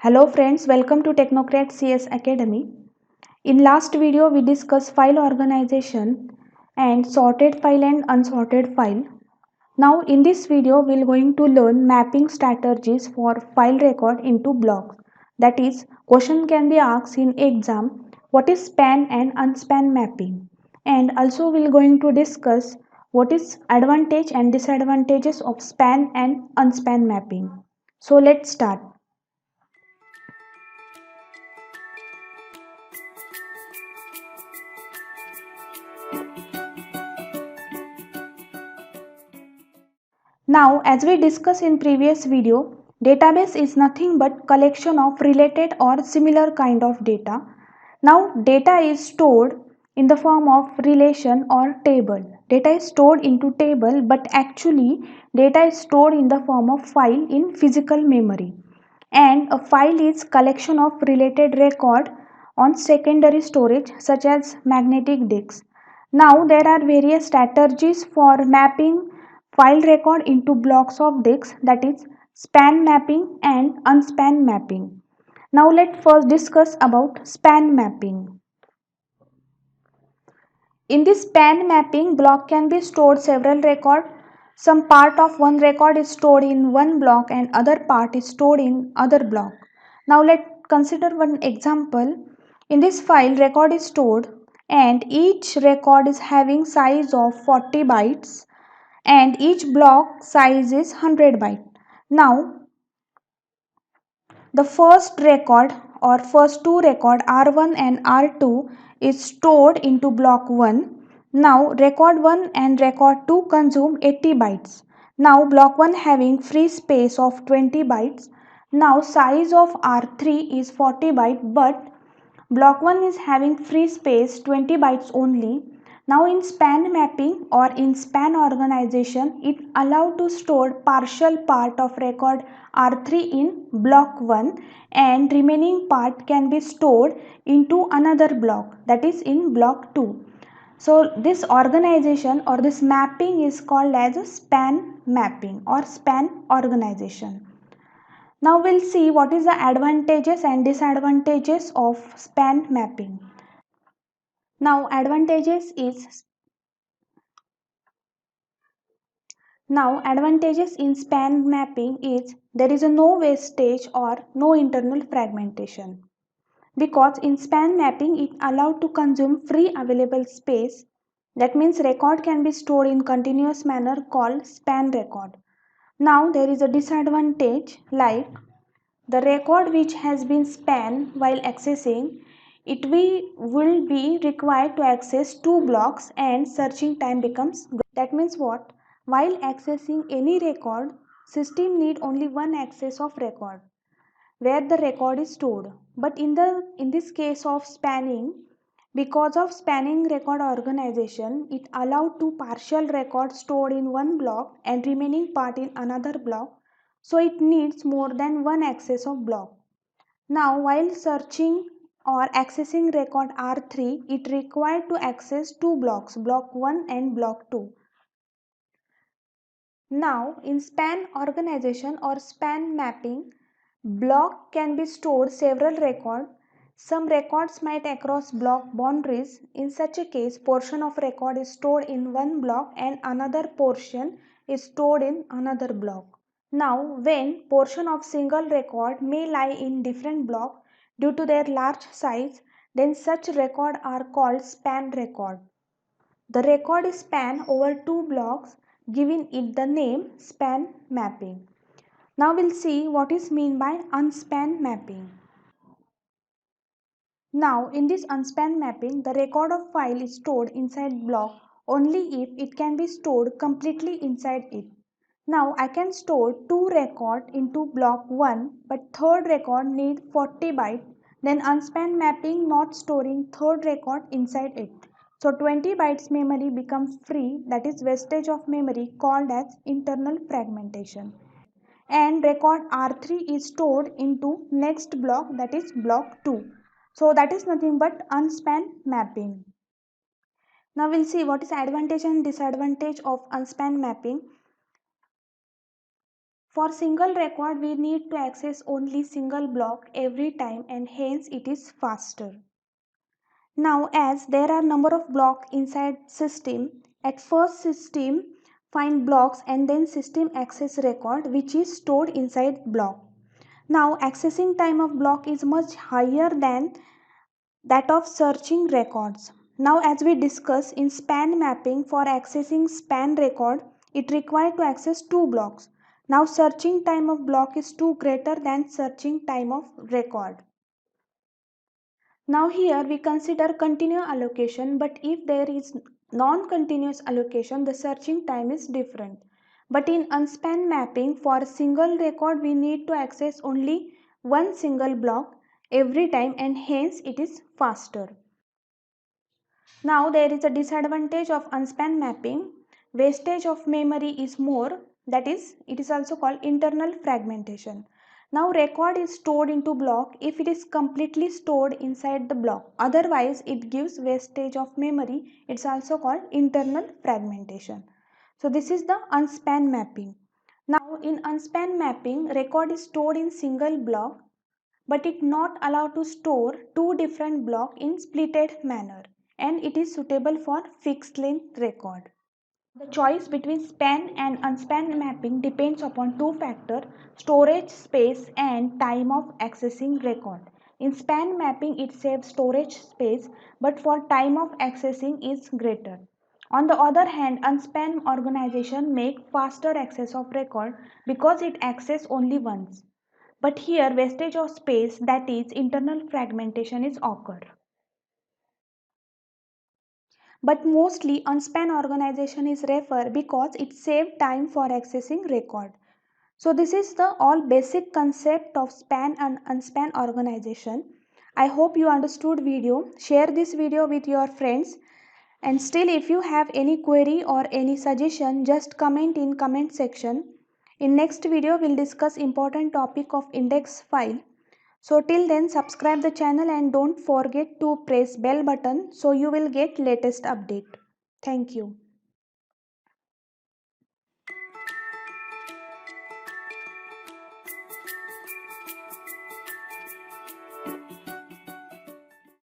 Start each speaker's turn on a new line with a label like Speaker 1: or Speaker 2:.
Speaker 1: Hello friends, welcome to Technocrat CS Academy. In last video we discussed file organization and sorted file and unsorted file. Now in this video we are going to learn mapping strategies for file record into blocks. That is, question can be asked in exam, what is span and unspan mapping? And also we are going to discuss what is advantage and disadvantages of span and unspan mapping. So let's start. Now, as we discussed in previous video, database is nothing but collection of related or similar kind of data. Now, data is stored in the form of relation or table. Data is stored into table, but actually data is stored in the form of file in physical memory. And a file is collection of related record on secondary storage such as magnetic disks. Now there are various strategies for mapping file record into blocks of disks, that is span mapping and unspan mapping. Now let's first discuss about span mapping. In this span mapping, block can be stored several record. Some part of one record is stored in one block and other part is stored in other block. Now let's consider one example. In this file, record is stored and each record is having size of 40 bytes and each block size is 100 bytes. Now the first record or first two record R1 and R2 is stored into block 1. Now record 1 and record 2 consume 80 bytes. Now block 1 having free space of 20 bytes. Now size of R3 is 40 bytes, but block 1 is having free space 20 bytes only. Now in span mapping or in span organization, it allowed to store partial part of record R3 in block 1 and remaining part can be stored into another block, that is in block 2. So this organization or this mapping is called as a span mapping or span organization. Now we'll see what is the advantages and disadvantages of span mapping. Now advantages in span mapping is there is a no wastage or no internal fragmentation. Because in span mapping it allowed to consume free available space. That means record can be stored in continuous manner called span record. Now there is a disadvantage, like the record which has been spanned while accessing it will be required to access two blocks and searching time becomes good. That means what? While accessing any record, system need only one access of record where the record is stored. But in this case of spanning, because of spanning record organization, it allowed two partial records stored in one block and remaining part in another block, so it needs more than one access of block. Now while searching or accessing record R3, it required to access two blocks, block 1 and block 2. Now in span organization or span mapping, block can be stored several records. Some records might across block boundaries. In such a case, portion of record is stored in one block and another portion is stored in another block. Now, when portion of single record may lie in different block due to their large size, then such record are called span record. The record is span over two blocks, giving it the name span mapping. Now we'll see what is mean by unspan mapping. Now in this unspan mapping, the record of file is stored inside block only if it can be stored completely inside it. Now I can store two record into block 1, but third record need 40 bytes. Then unspan mapping not storing third record inside it. So 20 bytes memory becomes free, that is wastage of memory called as internal fragmentation. And record R3 is stored into next block, that is block 2. So that is nothing but unspan mapping. Now we'll see what is advantage and disadvantage of unspan mapping. For single record, we need to access only single block every time and hence it is faster. Now as there are number of blocks inside system, at first system find blocks and then system access record which is stored inside block. Now accessing time of block is much higher than that of searching records. Now as we discuss in span mapping, for accessing span record it required to access two blocks. Now searching time of block is 2 greater than searching time of record. Now here we consider continuous allocation, but if there is non-continuous allocation the searching time is different. But in unspan mapping for a single record we need to access only one single block every time and hence it is faster. Now there is a disadvantage of unspan mapping. Wastage of memory is more, that is it is also called internal fragmentation. Now record is stored into block if it is completely stored inside the block. Otherwise it gives wastage of memory. It's also called internal fragmentation. So this is the unspan mapping. Now in unspan mapping record is stored in single block but it not allowed to store two different blocks in splitted manner and it is suitable for fixed length record. The choice between span and unspan mapping depends upon two factors: storage space and time of accessing record. In span mapping it saves storage space but for time of accessing is greater. On the other hand, unspan organization make faster access of record because it access only once. But here wastage of space, that is internal fragmentation, is occur. But mostly unspan organization is refer because it save time for accessing record. So this is the all basic concept of span and unspan organization. I hope you understood video. Share this video with your friends. And still if you have any query or any suggestion, just comment in comment section. In next video we'll discuss important topic of index file. So till then subscribe the channel and don't forget to press bell button so you will get latest update. Thank you.